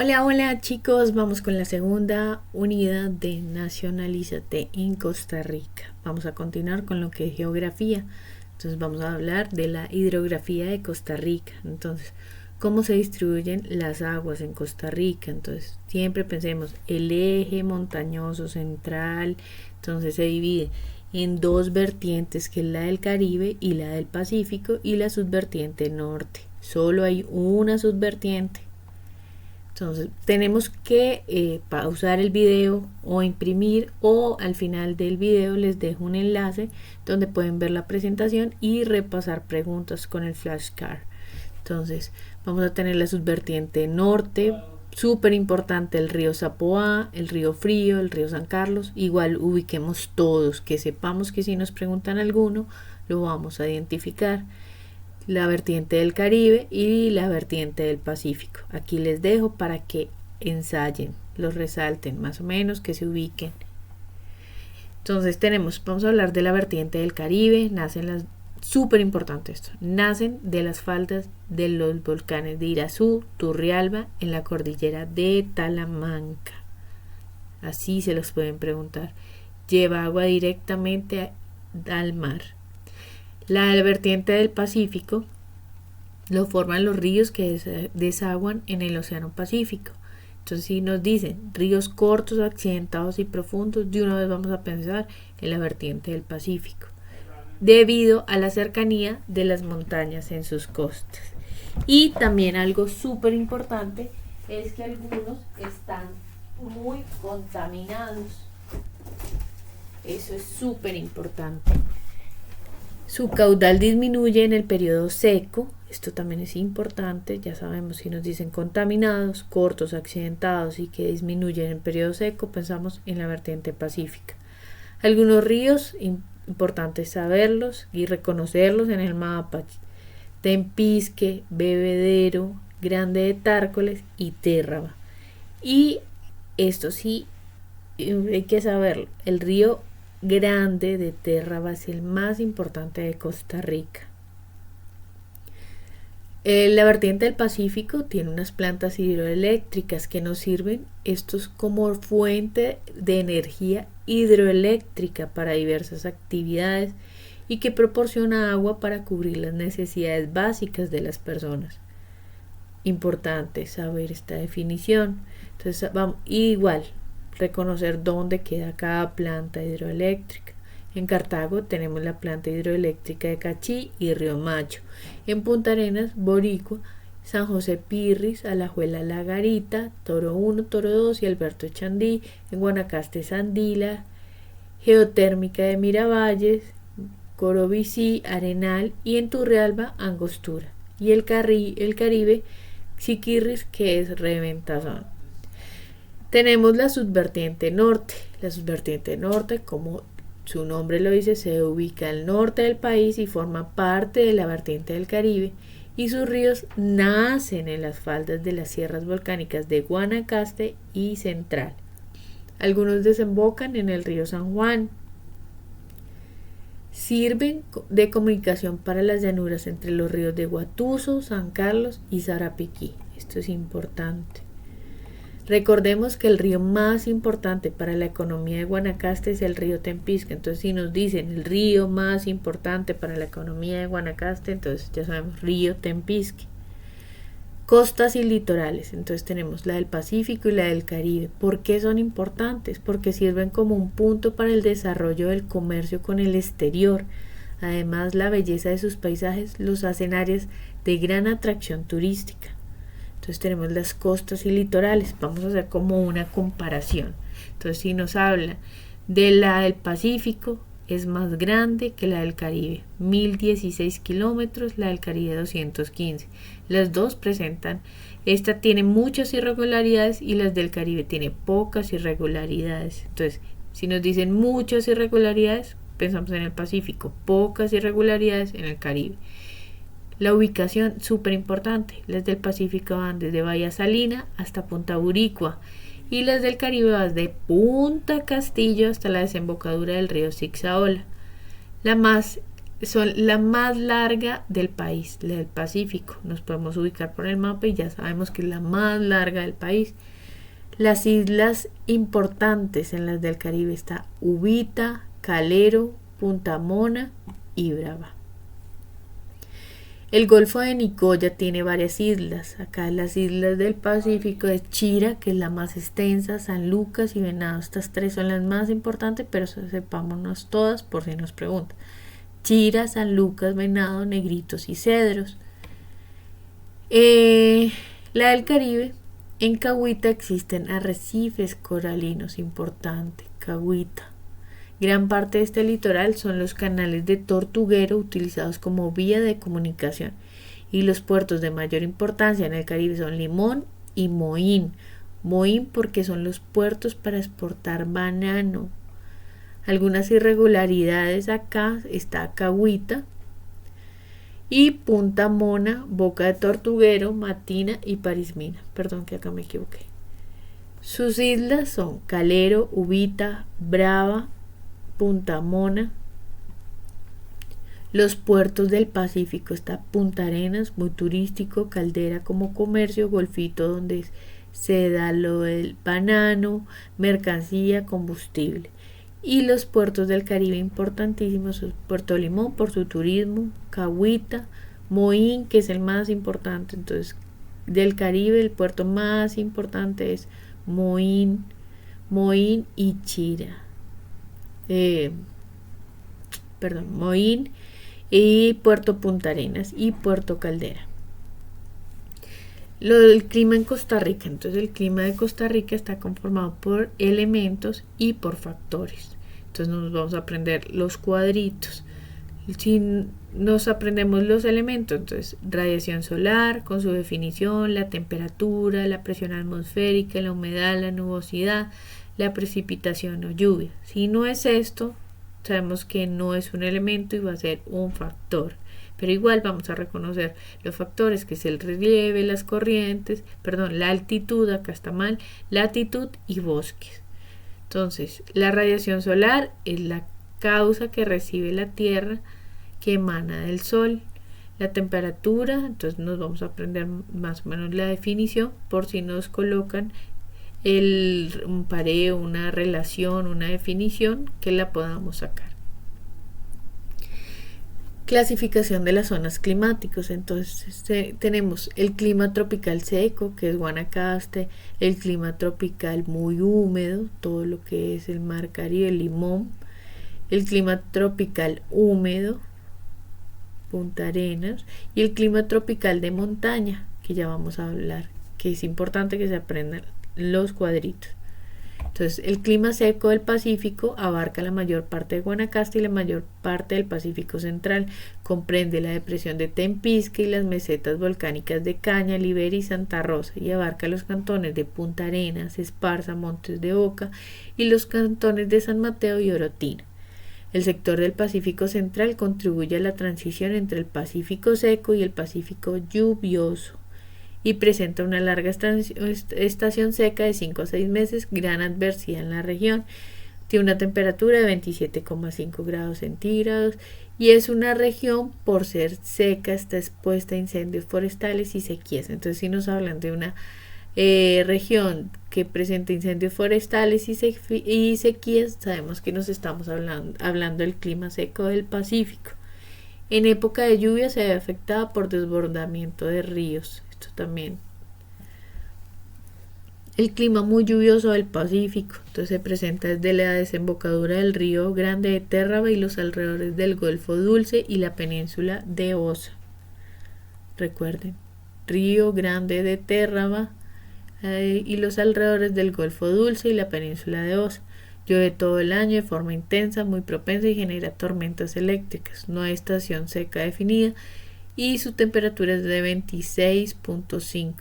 Hola, hola chicos, vamos con la segunda unidad de Nacionalízate en Costa Rica. Vamos a continuar con lo que es geografía. Entonces vamos a hablar de la hidrografía de Costa Rica. Entonces, cómo se distribuyen las aguas en Costa Rica. Entonces, siempre pensemos el eje montañoso central. Entonces se divide en dos vertientes, que es la del Caribe y la del Pacífico, y la subvertiente norte. Solo hay una subvertiente. Entonces tenemos que pausar el video o imprimir, o al final del video les dejo un enlace donde pueden ver la presentación y repasar preguntas con el flashcard. Entonces vamos a tener la subvertiente norte, súper importante, el río Zapoá, el río Frío, el río San Carlos. Igual ubiquemos todos, que sepamos que si nos preguntan alguno lo vamos a identificar. La vertiente del Caribe y la vertiente del Pacífico. Aquí les dejo para que ensayen, los resalten más o menos, que se ubiquen. Entonces vamos a hablar de la vertiente del Caribe. Súper importante esto, nacen de las faldas de los volcanes de Irazú, Turrialba, en la cordillera de Talamanca. Así se los pueden preguntar. Lleva agua directamente al mar. La vertiente del Pacífico lo forman los ríos que desaguan en el Océano Pacífico. Entonces, si nos dicen ríos cortos, accidentados y profundos, de una vez vamos a pensar en la vertiente del Pacífico, debido a la cercanía de las montañas en sus costas. Y también algo súper importante es que algunos están muy contaminados. Eso es súper importante. Su caudal disminuye en el periodo seco. Esto también es importante. Ya sabemos, si nos dicen contaminados, cortos, accidentados y que disminuyen en el periodo seco, pensamos en la vertiente pacífica. Algunos ríos, importante saberlos y reconocerlos en el mapa: Tempisque, Bebedero, Grande de Tárcoles y Térraba. Y esto sí, hay que saberlo, el río Grande de Térraba es el más importante de Costa Rica. La vertiente del Pacífico tiene unas plantas hidroeléctricas que nos sirven estos como fuente de energía hidroeléctrica para diversas actividades y que proporciona agua para cubrir las necesidades básicas de las personas. Importante saber esta definición. Entonces vamos, igual reconocer dónde queda cada planta hidroeléctrica. En Cartago tenemos la planta hidroeléctrica de Cachí y Río Macho. En Punta Arenas, Boricua, San José Pirris, Alajuela La Garita, Toro 1, Toro 2 y Alberto Chandí. En Guanacaste, Sandila, Geotérmica de Miravalles, Corobicí, Arenal, y en Turrialba, Angostura. Y el Caribe, Siquirris, que es Reventazón. Tenemos la subvertiente norte. La subvertiente norte, como su nombre lo dice, se ubica al norte del país y forma parte de la vertiente del Caribe, y sus ríos nacen en las faldas de las sierras volcánicas de Guanacaste y Central. Algunos desembocan en el río San Juan. Sirven de comunicación para las llanuras entre los ríos de Guatuso, San Carlos y Sarapiquí. Esto es importante. Recordemos que el río más importante para la economía de Guanacaste es el río Tempisque. Entonces, si nos dicen el río más importante para la economía de Guanacaste, entonces ya sabemos, río Tempisque. Costas y litorales. Entonces tenemos la del Pacífico y la del Caribe. ¿Por qué son importantes? Porque sirven como un punto para el desarrollo del comercio con el exterior. Además, la belleza de sus paisajes los hacen áreas de gran atracción turística. Entonces tenemos las costas y litorales. Vamos a hacer como una comparación. Entonces, si nos habla de la del Pacífico, es más grande que la del Caribe, 1016 kilómetros, la del Caribe 215. Las dos presentan, esta tiene muchas irregularidades y las del Caribe tiene pocas irregularidades. Entonces, si nos dicen muchas irregularidades, pensamos en el Pacífico, pocas irregularidades en el Caribe. La ubicación, súper importante. Las del Pacífico van desde Bahía Salina hasta Punta Buricua, y las del Caribe van de Punta Castillo hasta la desembocadura del río Zixaola. La más son la más larga del país, la del Pacífico. Nos podemos ubicar por el mapa y ya sabemos que es la más larga del país. Las islas importantes en las del Caribe está Uvita, Calero, Punta Mona y Brava. El Golfo de Nicoya tiene varias islas. Acá las islas del Pacífico es Chira, que es la más extensa, San Lucas y Venado. Estas tres son las más importantes, pero sepámonos todas por si nos preguntan. Chira, San Lucas, Venado, Negritos y Cedros. La del Caribe, en Cahuita existen arrecifes coralinos importantes. Cahuita. Gran parte de este litoral son los canales de Tortuguero utilizados como vía de comunicación, y los puertos de mayor importancia en el Caribe son Limón y Moín. Moín porque son los puertos para exportar banano. Algunas irregularidades acá está Cahuita y Punta Mona, Boca de Tortuguero, Matina y Parismina. Perdón que acá me equivoqué. Sus islas son Calero, Uvita, Brava, Punta Mona. Los puertos del Pacífico está Punta Arenas, muy turístico, Caldera como comercio, Golfito donde se da lo del banano, mercancía, combustible. Y los puertos del Caribe importantísimos son Puerto Limón por su turismo, Cahuita, Moín, que es el más importante. Entonces, del Caribe el puerto más importante es Moín y Chira. Moín y Puerto Punta Arenas y Puerto Caldera. Lo del clima en Costa Rica. Entonces el clima de Costa Rica está conformado por elementos y por factores. Entonces nos vamos a aprender los cuadritos. Si nos aprendemos los elementos, entonces radiación solar con su definición, la temperatura, la presión atmosférica, la humedad, la nubosidad, la precipitación o lluvia. Si no es esto, sabemos que no es un elemento y va a ser un factor. Pero igual vamos a reconocer los factores, que es el relieve, las corrientes, la altitud, acá está mal, latitud y bosques. Entonces, la radiación solar es la causa que recibe la Tierra que emana del Sol. La temperatura, entonces nos vamos a aprender más o menos la definición por si nos colocan un pareo, una relación, una definición que la podamos sacar. Clasificación de las zonas climáticas. Entonces tenemos el clima tropical seco, que es Guanacaste, el clima tropical muy húmedo, todo lo que es el mar Caribe, Limón, el clima tropical húmedo, Punta Arenas, y el clima tropical de montaña, que ya vamos a hablar, que es importante que se aprendan los cuadritos. Entonces, el clima seco del Pacífico abarca la mayor parte de Guanacaste y la mayor parte del Pacífico Central. Comprende la depresión de Tempisque y las mesetas volcánicas de Caña, Liberia y Santa Rosa, y abarca los cantones de Punta Arenas, Esparza, Montes de Oca y los cantones de San Mateo y Orotina. El sector del Pacífico Central contribuye a la transición entre el Pacífico seco y el Pacífico lluvioso, y presenta una larga estación seca de 5 a 6 meses, gran adversidad en la región. Tiene una temperatura de 27,5 grados centígrados y es una región, por ser seca, está expuesta a incendios forestales y sequías. Entonces, si nos hablan de una región que presenta incendios forestales y sequías, sabemos que nos estamos hablando del clima seco del Pacífico. En época de lluvia se ve afectada por desbordamiento de ríos. También el clima muy lluvioso del Pacífico, entonces se presenta desde la desembocadura del río Grande de Térraba y los alrededores del Golfo Dulce y la península de Osa. Recuerden, río Grande de Térraba y los alrededores del Golfo Dulce y la península de Osa. Llueve todo el año de forma intensa, muy propensa y genera tormentas eléctricas. No hay estación seca definida y su temperatura es de 26,5.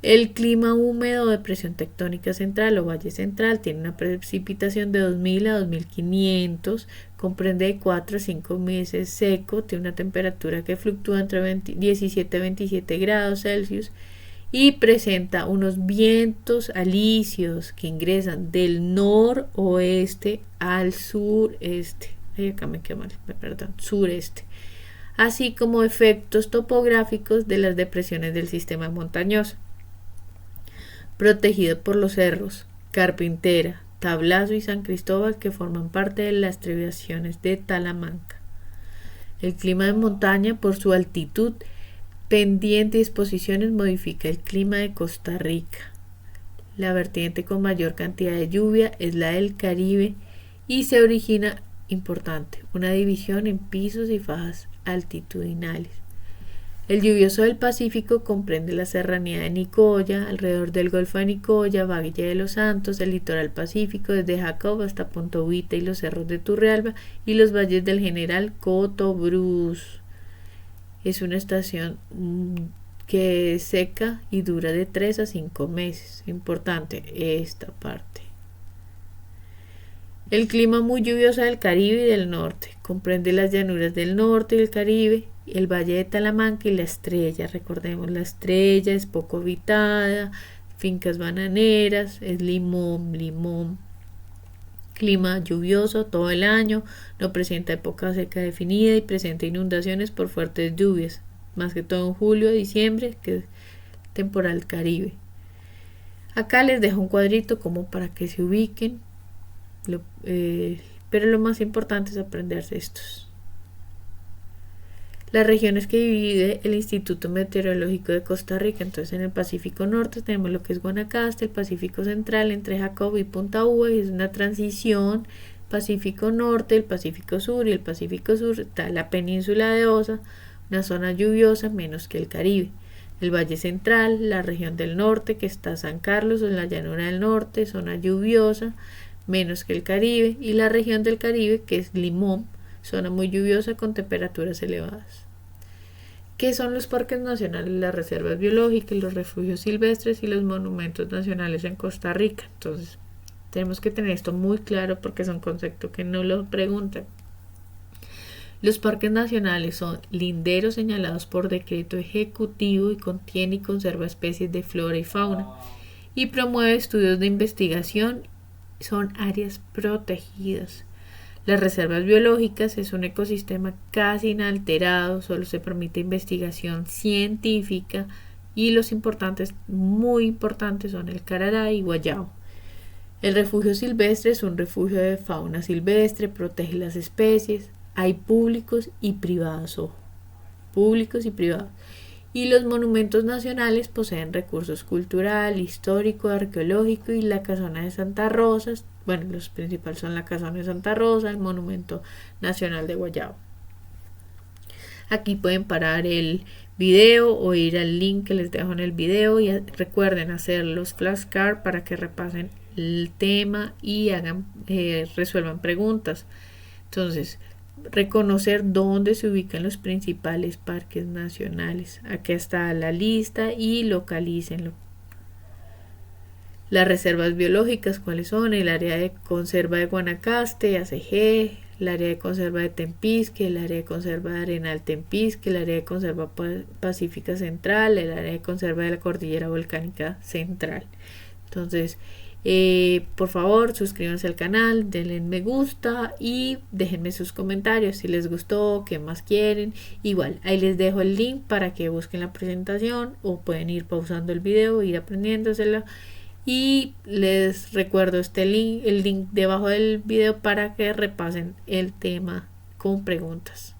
El clima húmedo de presión tectónica central o valle central tiene una precipitación de 2000 a 2500, comprende de 4 a 5 meses seco, tiene una temperatura que fluctúa entre 17 a 27 grados Celsius y presenta unos vientos alisios que ingresan del noroeste al sureste. acá me quedó mal, perdón, sureste, así como efectos topográficos de las depresiones del sistema montañoso. Protegido por los cerros Carpintera, Tablazo y San Cristóbal, que forman parte de las estribaciones de Talamanca. El clima de montaña, por su altitud, pendiente y exposiciones, modifica el clima de Costa Rica. La vertiente con mayor cantidad de lluvia es la del Caribe y se origina, importante, una división en pisos y fajas altitudinales. El lluvioso del Pacífico comprende la serranía de Nicoya, alrededor del Golfo de Nicoya, Valle de los Santos, el litoral pacífico desde Jacob hasta Punta Ubita y los cerros de Turrialba y los valles del General Cotobruz. Es una estación que es seca y dura de 3 a 5 meses. Importante esta parte. El clima muy lluvioso del Caribe y del norte comprende las llanuras del norte y el Caribe, el valle de Talamanca y la Estrella. Recordemos, la Estrella es poco habitada, fincas bananeras, es limón. Clima lluvioso todo el año, no presenta época seca definida y presenta inundaciones por fuertes lluvias, más que todo en julio a diciembre, que es temporal Caribe. Acá les dejo un cuadrito como para que se ubiquen. Pero lo más importante es aprenderse estos. Las regiones que divide el Instituto Meteorológico de Costa Rica. Entonces, en el Pacífico Norte tenemos lo que es Guanacaste, el Pacífico Central entre Jacob y Punta Uva, y es una transición Pacífico Norte, el Pacífico Sur, y el Pacífico Sur está la península de Osa, una zona lluviosa menos que el Caribe. El Valle Central, la región del norte que está San Carlos en la llanura del norte, zona lluviosa menos que el Caribe, y la región del Caribe que es Limón, zona muy lluviosa con temperaturas elevadas. ¿Qué son los parques nacionales, las reservas biológicas, los refugios silvestres y los monumentos nacionales en Costa Rica? Entonces, tenemos que tener esto muy claro porque es un concepto que no lo preguntan. Los parques nacionales son linderos señalados por decreto ejecutivo y contiene y conserva especies de flora y fauna y promueve estudios de investigación. Son áreas protegidas. Las reservas biológicas es un ecosistema casi inalterado, solo se permite investigación científica y los importantes, muy importantes, son el Carará y Guayabo. El refugio silvestre es un refugio de fauna silvestre, protege las especies, hay públicos y privados, ojo, públicos y privados. Y los monumentos nacionales poseen recursos cultural, histórico, arqueológico y la casona de Santa Rosa. Bueno, los principales son la casona de Santa Rosa, el monumento nacional de Guayabo. Aquí pueden parar el video o ir al link que les dejo en el video y recuerden hacer los flashcards para que repasen el tema y resuelvan preguntas. Entonces, reconocer dónde se ubican los principales parques nacionales. Aquí está la lista y localícenlo. Las reservas biológicas, ¿cuáles son? El área de conserva de Guanacaste, ACG, el área de conserva de Tempisque, el área de conserva de Arenal Tempisque, el área de conserva pacífica central, el área de conserva de la cordillera volcánica central. Entonces, por favor, suscríbanse al canal, denle me gusta y déjenme sus comentarios si les gustó, qué más quieren. Igual, ahí les dejo el link para que busquen la presentación o pueden ir pausando el video, ir aprendiéndoselo. Y les recuerdo el link debajo del video para que repasen el tema con preguntas.